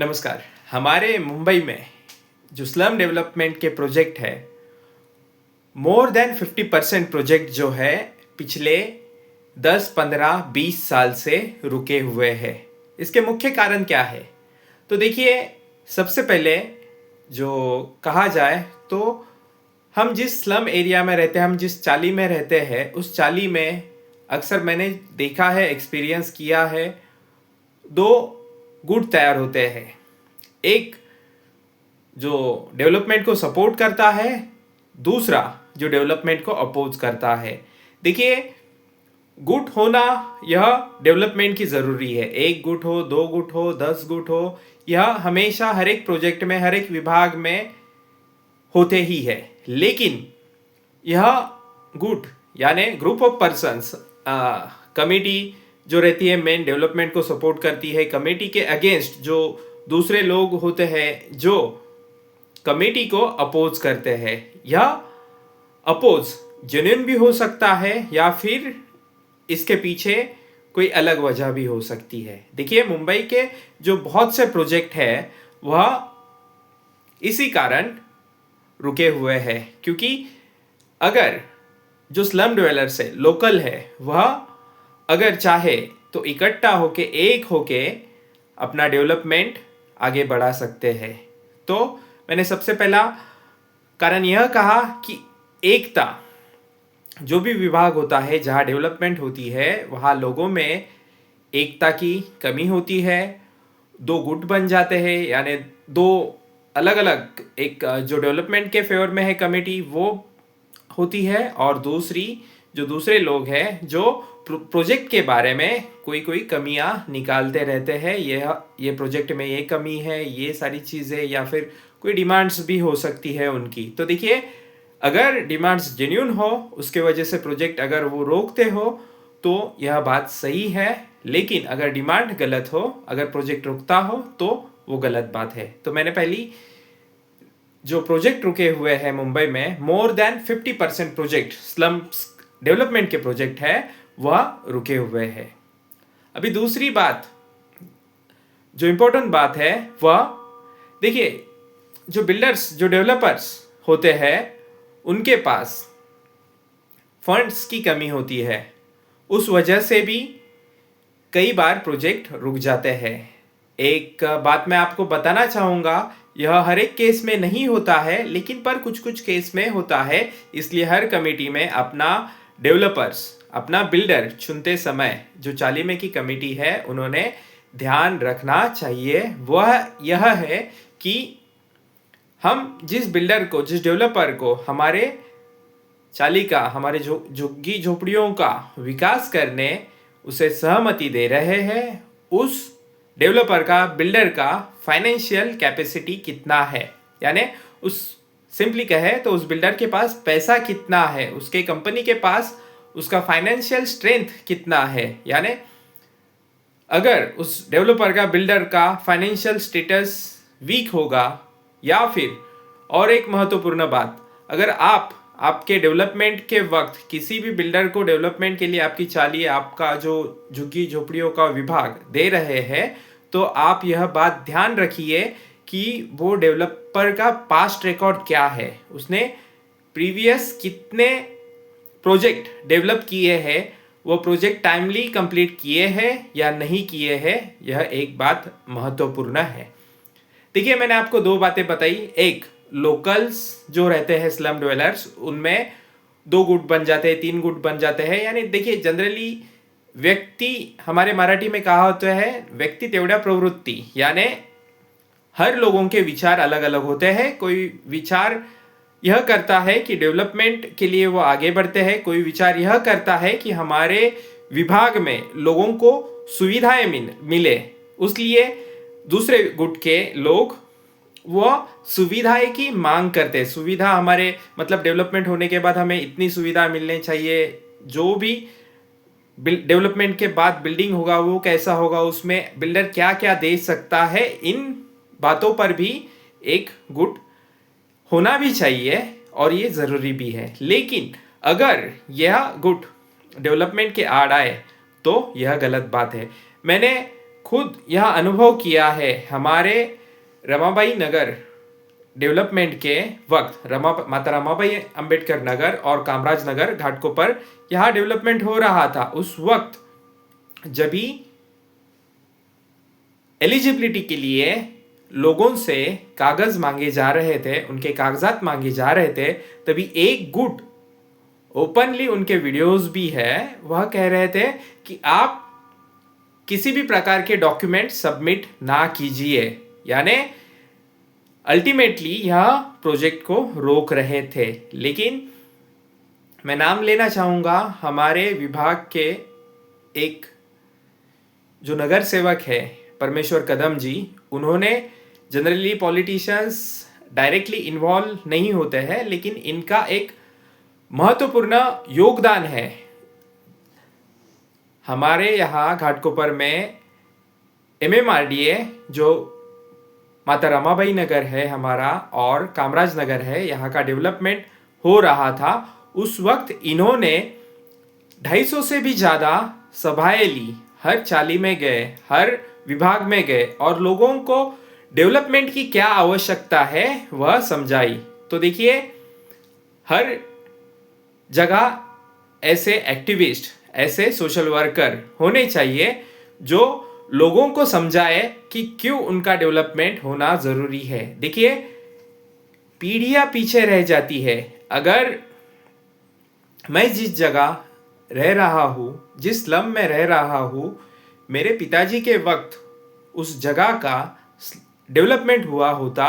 नमस्कार। हमारे मुंबई में जो स्लम डेवलपमेंट के प्रोजेक्ट है, मोर देन 50% प्रोजेक्ट जो है पिछले 10, 15, 20 साल से रुके हुए हैं। इसके मुख्य कारण क्या है? तो देखिए, सबसे पहले जो कहा जाए तो हम जिस स्लम एरिया में रहते हैं, हम जिस चाली में रहते हैं, उस चाली में अक्सर मैंने देखा है, एक्सपीरियंस किया है, दो गुट तैयार होते हैं। एक जो डेवलपमेंट को सपोर्ट करता है, दूसरा जो डेवलपमेंट को अपोज करता है। देखिए, गुट होना यह डेवलपमेंट की ज़रूरी है। एक गुट हो, दो गुट हो, 10 गुट हो, यह हमेशा हर एक प्रोजेक्ट में, हर एक विभाग में होते ही है। लेकिन यह गुट यानी ग्रुप ऑफ पर्सन्स, कमेटी जो रहती है मेन डेवलपमेंट को सपोर्ट करती है, कमेटी के अगेंस्ट जो दूसरे लोग होते हैं जो कमेटी को अपोज करते हैं, यह अपोज जेन्युइन भी हो सकता है या फिर इसके पीछे कोई अलग वजह भी हो सकती है। देखिए, मुंबई के जो बहुत से प्रोजेक्ट है वह इसी कारण रुके हुए हैं, क्योंकि अगर जो स्लम डेवलपर्स है, लोकल है, वह अगर चाहे तो इकट्ठा होके, एक होके अपना डेवलपमेंट आगे बढ़ा सकते हैं। तो मैंने सबसे पहला कारण यह कहा कि एकता, जो भी विभाग होता है जहाँ डेवलपमेंट होती है, वहाँ लोगों में एकता की कमी होती है। दो गुट बन जाते हैं, यानी दो अलग अलग, एक जो डेवलपमेंट के फेवर में है कमेटी वो होती है, और दूसरी जो दूसरे लोग हैं जो प्रोजेक्ट के बारे में कोई कमियां निकालते रहते हैं। ये प्रोजेक्ट में ये कमी है, ये सारी चीज़ें, या फिर कोई डिमांड्स भी हो सकती है उनकी। तो देखिए, अगर डिमांड्स जेन्युइन हो, उसके वजह से प्रोजेक्ट अगर वो रोकते हो तो यह बात सही है। लेकिन अगर डिमांड गलत हो, अगर प्रोजेक्ट रुकता हो, तो वो गलत बात है। तो मैंने पहली जो प्रोजेक्ट रुके हुए हैं मुंबई में, more than 50% project slum development के प्रोजेक्ट है, वह रुके हुए हैं। अभी दूसरी बात, जो इम्पोर्टेंट बात है, वह देखिए, जो बिल्डर्स, जो डेवलपर्स होते हैं, उनके पास फंड्स की कमी होती है। उस वजह से भी कई बार प्रोजेक्ट रुक जाते हैं। एक बात मैं आपको बताना चाहूँगा, यह हर एक केस में नहीं होता है, लेकिन पर कुछ कुछ केस में होता है। इसलिए हर कमेटी में अपना डेवलपर्स, अपना बिल्डर चुनते समय जो चाली में की कमेटी है, उन्होंने ध्यान रखना चाहिए। वह यह है कि हम जिस बिल्डर को, जिस डेवलपर को हमारे चाली का, हमारे झुग्गी झोपड़ियों का विकास करने उसे सहमति दे रहे हैं, उस डेवलपर का, बिल्डर का फाइनेंशियल कैपेसिटी कितना है, यानी उस सिंपली कहे तो उस बिल्डर के पास पैसा कितना है, उसके कंपनी के पास उसका फाइनेंशियल स्ट्रेंथ कितना है। यानी अगर उस डेवलपर का, बिल्डर का फाइनेंशियल स्टेटस वीक होगा, या फिर और एक महत्वपूर्ण बात, अगर आपके डेवलपमेंट के वक्त किसी भी बिल्डर को डेवलपमेंट के लिए आपकी चाली, आपका जो झुग्गी झोपड़ियों का विभाग दे रहे हैं, तो आप यह बात ध्यान रखिए कि वो डेवलपर का पास्ट रिकॉर्ड क्या है, उसने प्रीवियस कितने प्रोजेक्ट डेवलप किए हैं, वो प्रोजेक्ट टाइमली कंप्लीट किए हैं या नहीं किए हैं, यह एक बात महत्वपूर्ण है। देखिए, मैंने आपको दो बातें बताई। एक, लोकल्स जो रहते हैं स्लम डेवलपर्स, उनमें दो गुट बन जाते हैं, 3 गुट बन जाते हैं। यानी देखिए, जनरली व्यक्ति, हमारे मराठी में कहा होता है, व्यक्ति तेवढ्या प्रवृत्ती, यानी हर लोगों के विचार अलग अलग होते हैं। कोई विचार यह करता है कि डेवलपमेंट के लिए वो आगे बढ़ते हैं, कोई विचार यह करता है कि हमारे विभाग में लोगों को सुविधाएं मिले, उसलिए दूसरे गुट के लोग वो सुविधाएं की मांग करते हैं। सुविधा हमारे मतलब डेवलपमेंट होने के बाद हमें इतनी सुविधा मिलनी चाहिए, जो भी डेवलपमेंट के बाद बिल्डिंग होगा वो कैसा होगा, उसमें बिल्डर क्या क्या दे सकता है, इन बातों पर भी एक गुट होना भी चाहिए और ये ज़रूरी भी है। लेकिन अगर यह गुट डेवलपमेंट के आड़ आए तो यह गलत बात है। मैंने खुद यह अनुभव किया है। हमारे रमाबाई नगर डेवलपमेंट के वक्त माता रमाबाई अंबेडकर नगर और कामराज नगर घाटकोपर यहाँ डेवलपमेंट हो रहा था। उस वक्त जब भी एलिजिबिलिटी के लिए लोगों से कागज मांगे जा रहे थे, उनके कागजात मांगे जा रहे थे, तभी एक गुट ओपनली उनके वीडियोस भी है, वह कह रहे थे कि आप किसी भी प्रकार के डॉक्यूमेंट सबमिट ना कीजिए, यानी अल्टीमेटली यह प्रोजेक्ट को रोक रहे थे। लेकिन मैं नाम लेना चाहूँगा हमारे विभाग के एक जो नगर सेवक है परमेश्वर कदम जी, उन्होंने जनरली पॉलिटिशियंस डायरेक्टली इन्वॉल्व नहीं होते हैं, लेकिन इनका एक महत्वपूर्ण योगदान है। हमारे यहाँ घाटकोपर में MMRDA जो माता रमाबाई नगर है हमारा और कामराज नगर है, यहाँ का डेवलपमेंट हो रहा था। उस वक्त इन्होंने 250 से भी ज़्यादा सभाएं ली, हर चाली में गए, हर विभाग में गए और लोगों को डेवलपमेंट की क्या आवश्यकता है वह समझाई। तो देखिए, हर जगह ऐसे एक्टिविस्ट, ऐसे सोशल वर्कर होने चाहिए जो लोगों को समझाए कि क्यों उनका डेवलपमेंट होना ज़रूरी है। देखिए, पीढ़ियाँ पीछे रह जाती है। अगर मैं जिस जगह रह रहा हूँ, जिस स्लम में रह रहा हूँ, मेरे पिताजी के वक्त उस जगह का डेवलपमेंट हुआ होता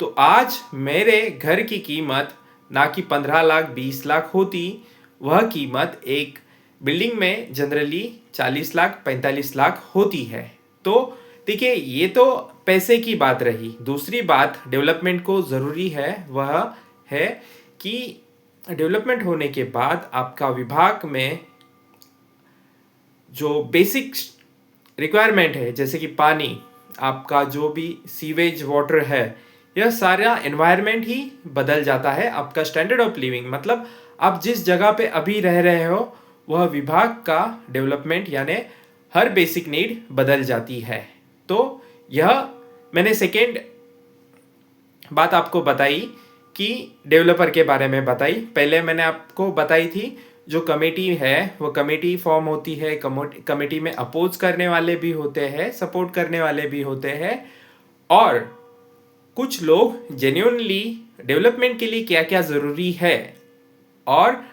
तो आज मेरे घर की कीमत ना कि 15 लाख 20 लाख होती, वह कीमत एक बिल्डिंग में जनरली 40 लाख 45 लाख होती है। तो देखिए, ये तो पैसे की बात रही। दूसरी बात डेवलपमेंट को ज़रूरी है वह है कि डेवलपमेंट होने के बाद आपका विभाग में जो बेसिक रिक्वायरमेंट है, जैसे कि पानी, आपका जो भी सीवेज वाटर है, यह सारा एनवायरनमेंट ही बदल जाता है। आपका स्टैंडर्ड ऑफ लिविंग, मतलब आप जिस जगह पे अभी रह रहे हो वह विभाग का डेवलपमेंट यानी हर बेसिक नीड बदल जाती है। तो यह मैंने सेकेंड बात आपको बताई कि डेवलपर के बारे में बताई। पहले मैंने आपको बताई थी जो कमेटी है वो कमेटी फॉर्म होती है। कमेटी में अपोज करने वाले भी होते हैं, सपोर्ट करने वाले भी होते हैं, और कुछ लोग जेन्युइनली डेवलपमेंट के लिए क्या क्या ज़रूरी है और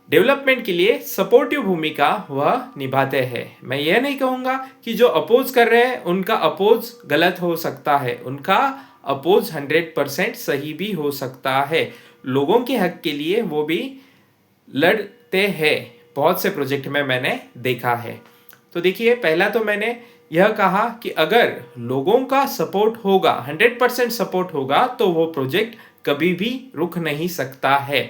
डेवलपमेंट के लिए सपोर्टिव भूमिका वह निभाते हैं। मैं यह नहीं कहूँगा कि जो अपोज कर रहे हैं उनका अपोज गलत हो सकता है, उनका अपोज 100% सही भी हो सकता है। लोगों के हक के लिए वो भी लड़ते हैं, बहुत से प्रोजेक्ट में मैंने देखा है। तो देखिए, पहला तो मैंने यह कहा कि अगर लोगों का सपोर्ट होगा, 100% सपोर्ट होगा, तो वो प्रोजेक्ट कभी भी रुक नहीं सकता है।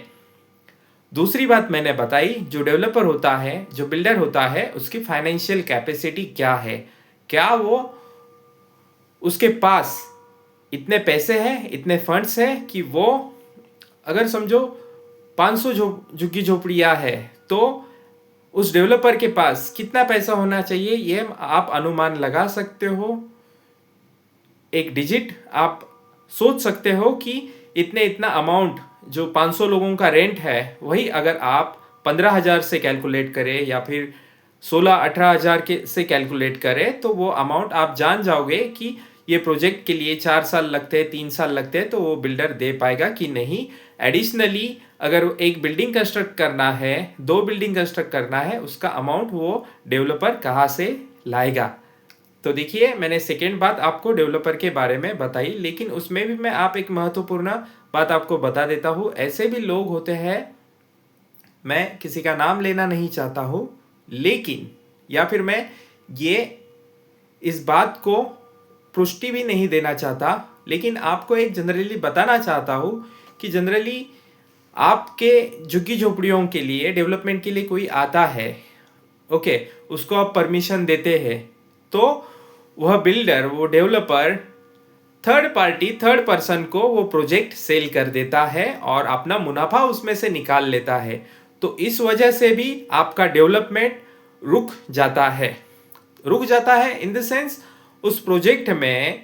दूसरी बात मैंने बताई, जो डेवलपर होता है, जो बिल्डर होता है, उसकी फाइनेंशियल कैपेसिटी क्या है, क्या वो उसके पास इतने पैसे हैं, इतने फंड्स हैं कि वो अगर समझो 500 झुग्गी झोपड़ियाँ है तो उस डेवलपर के पास कितना पैसा होना चाहिए, ये आप अनुमान लगा सकते हो। एक डिजिट आप सोच सकते हो कि इतना अमाउंट जो 500 लोगों का रेंट है, वही अगर आप 15,000 से कैलकुलेट करें या फिर 16-18,000 के से कैलकुलेट करें तो वो अमाउंट आप जान जाओगे कि ये प्रोजेक्ट के लिए 4 साल लगते हैं, 3 साल लगते हैं, तो वो बिल्डर दे पाएगा कि नहीं। एडिशनली अगर एक बिल्डिंग कंस्ट्रक्ट करना है, 2 बिल्डिंग कंस्ट्रक्ट करना है, उसका अमाउंट वो डेवलपर कहाँ से लाएगा। तो देखिए, मैंने सेकेंड बात आपको डेवलपर के बारे में बताई, लेकिन उसमें भी मैं आप एक महत्वपूर्ण बात आपको बता देता हूँ। ऐसे भी लोग होते हैं, मैं किसी का नाम लेना नहीं चाहता हूँ, लेकिन या फिर मैं ये इस बात को पुष्टि भी नहीं देना चाहता, लेकिन आपको एक जनरली बताना चाहता हूँ कि जनरली आपके झुग्गी झोपड़ियों के लिए डेवलपमेंट के लिए कोई आता है, ओके, उसको आप परमिशन देते हैं, तो वह बिल्डर, वो डेवलपर थर्ड पर्सन को वो प्रोजेक्ट सेल कर देता है और अपना मुनाफा उसमें से निकाल लेता है। तो इस वजह से भी आपका डेवलपमेंट रुक जाता है इन द सेंस उस प्रोजेक्ट में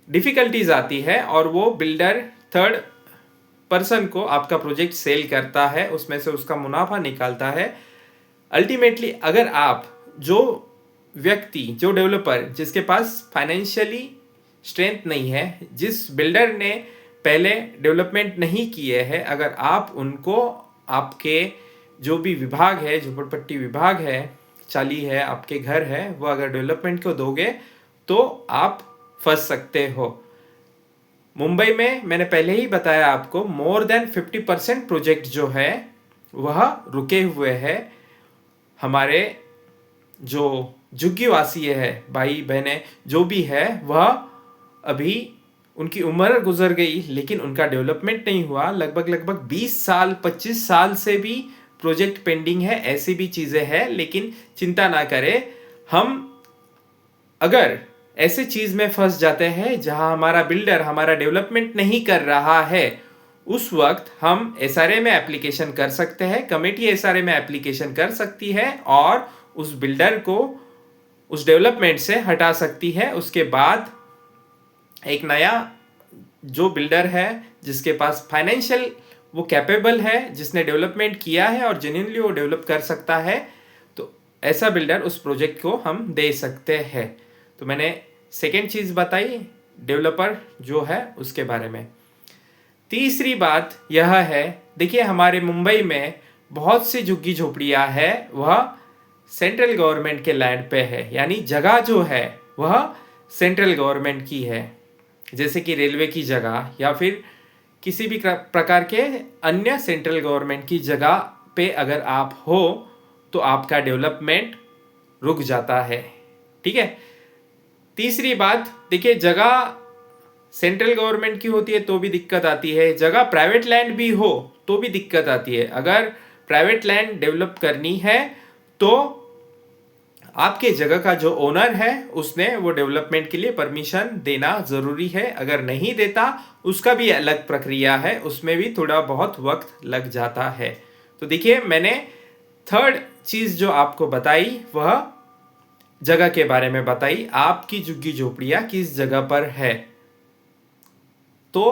डिफ़िकल्टीज आती है और वो बिल्डर थर्ड पर्सन को आपका प्रोजेक्ट सेल करता है, उसमें से उसका मुनाफा निकालता है। अल्टीमेटली अगर आप जो व्यक्ति, जो डेवलपर जिसके पास फाइनेंशियली स्ट्रेंथ नहीं है, जिस बिल्डर ने पहले डेवलपमेंट नहीं किए हैं, अगर आप उनको आपके जो भी विभाग है, झोपड़पट्टी विभाग है, चाली है, आपके घर है, वो अगर डेवलपमेंट को दोगे तो आप फंस सकते हो। मुंबई में मैंने पहले ही बताया आपको, मोर देन 50% प्रोजेक्ट जो है वह रुके हुए हैं। हमारे जो झुग्गीवासी है, भाई बहनें जो भी है, वह अभी उनकी उम्र गुजर गई लेकिन उनका डेवलपमेंट नहीं हुआ। लगभग 20 साल 25 साल से भी प्रोजेक्ट पेंडिंग है। ऐसी भी चीज़ें हैं, लेकिन चिंता ना करें। हम अगर ऐसे चीज़ में फंस जाते हैं जहां हमारा बिल्डर हमारा डेवलपमेंट नहीं कर रहा है, उस वक्त हम एसआरए में एप्लीकेशन कर सकते हैं। कमेटी एसआरए में एप्लीकेशन कर सकती है और उस बिल्डर को उस डेवलपमेंट से हटा सकती है। उसके बाद एक नया जो बिल्डर है, जिसके पास फाइनेंशियल वो कैपेबल है, जिसने डेवलपमेंट किया है और जेन्युइनली वो डेवलप कर सकता है, तो ऐसा बिल्डर उस प्रोजेक्ट को हम दे सकते हैं। तो मैंने सेकेंड चीज़ बताई डेवलपर जो है उसके बारे में। तीसरी बात यह है, देखिए हमारे मुंबई में बहुत सी झुग्गी झोपड़ियाँ है, वह सेंट्रल गवर्नमेंट के लैंड पे है, यानी जगह जो है वह सेंट्रल गवर्नमेंट की है, जैसे कि रेलवे की जगह या फिर किसी भी प्रकार के अन्य सेंट्रल गवर्नमेंट की जगह पे अगर आप हो तो आपका डेवलपमेंट रुक जाता है। ठीक है। तीसरी बात, देखिए जगह सेंट्रल गवर्नमेंट की होती है तो भी दिक्कत आती है, जगह प्राइवेट लैंड भी हो तो भी दिक्कत आती है। अगर प्राइवेट लैंड डेवलप करनी है तो आपके जगह का जो ओनर है उसने वो डेवलपमेंट के लिए परमिशन देना ज़रूरी है। अगर नहीं देता उसका भी अलग प्रक्रिया है, उसमें भी थोड़ा बहुत वक्त लग जाता है। तो देखिए मैंने थर्ड चीज़ जो आपको बताई वह जगह के बारे में बताई, आपकी झुग्गी झोपड़ियाँ किस जगह पर है। तो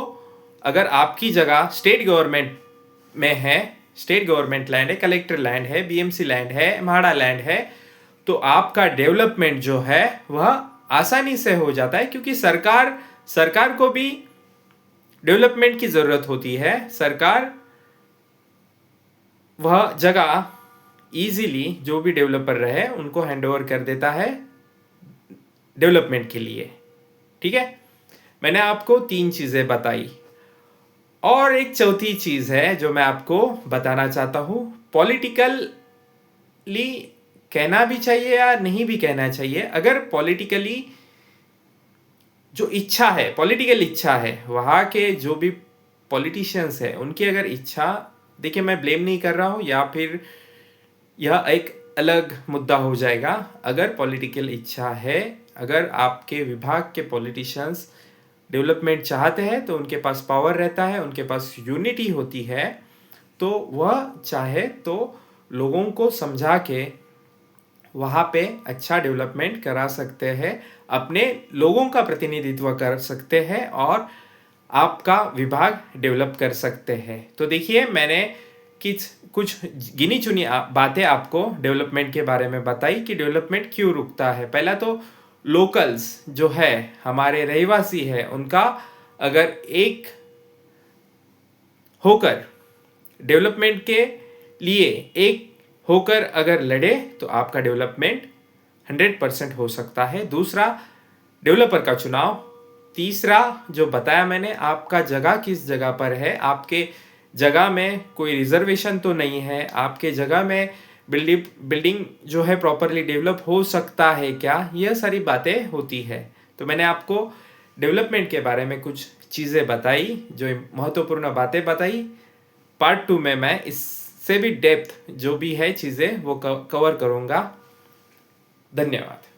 अगर आपकी जगह स्टेट गवर्नमेंट में है, स्टेट गवर्नमेंट लैंड है, कलेक्टर लैंड है, बीएमसी लैंड है, म्हाडा लैंड है, तो आपका डेवलपमेंट जो है वह आसानी से हो जाता है, क्योंकि सरकार को भी डेवलपमेंट की ज़रूरत होती है। सरकार वह जगह इजीली जो भी डेवलपर रहे उनको हैंडओवर कर देता है डेवलपमेंट के लिए। ठीक है, मैंने आपको 3 चीज़ें बताई और एक चौथी चीज़ है जो मैं आपको बताना चाहता हूँ। पॉलिटिकली कहना भी चाहिए या नहीं भी कहना चाहिए। अगर पॉलिटिकली जो इच्छा है, पॉलिटिकल इच्छा है, वहाँ के जो भी पॉलिटिशियंस है उनकी अगर इच्छा, देखिए मैं ब्लेम नहीं कर रहा हूँ या फिर यह एक अलग मुद्दा हो जाएगा। अगर पॉलिटिकल इच्छा है, अगर आपके विभाग के पॉलिटिशियंस डेवलपमेंट चाहते हैं तो उनके पास पावर रहता है, उनके पास यूनिटी होती है, तो वह चाहे तो लोगों को समझा के वहाँ पे अच्छा डेवलपमेंट करा सकते हैं, अपने लोगों का प्रतिनिधित्व कर सकते हैं और आपका विभाग डेवलप कर सकते हैं। तो देखिए मैंने कुछ गिनी चुनी बातें आपको डेवलपमेंट के बारे में बताई कि डेवलपमेंट क्यों रुकता है। पहला तो लोकल्स जो है, हमारे रहवासी है, उनका अगर एक होकर डेवलपमेंट के लिए एक होकर अगर लड़े तो आपका डेवलपमेंट 100% हो सकता है। दूसरा, डेवलपर का चुनाव। तीसरा जो बताया मैंने, आपका जगह किस जगह पर है, आपके जगह में कोई रिजर्वेशन तो नहीं है, आपके जगह में बिल्डिंग जो है प्रॉपरली डेवलप हो सकता है क्या, यह सारी बातें होती है। तो मैंने आपको डेवलपमेंट के बारे में कुछ चीज़ें बताई, जो महत्वपूर्ण बातें बताई। पार्ट 2 में मैं इससे भी डेप्थ जो भी है चीज़ें वो कवर करूँगा। धन्यवाद।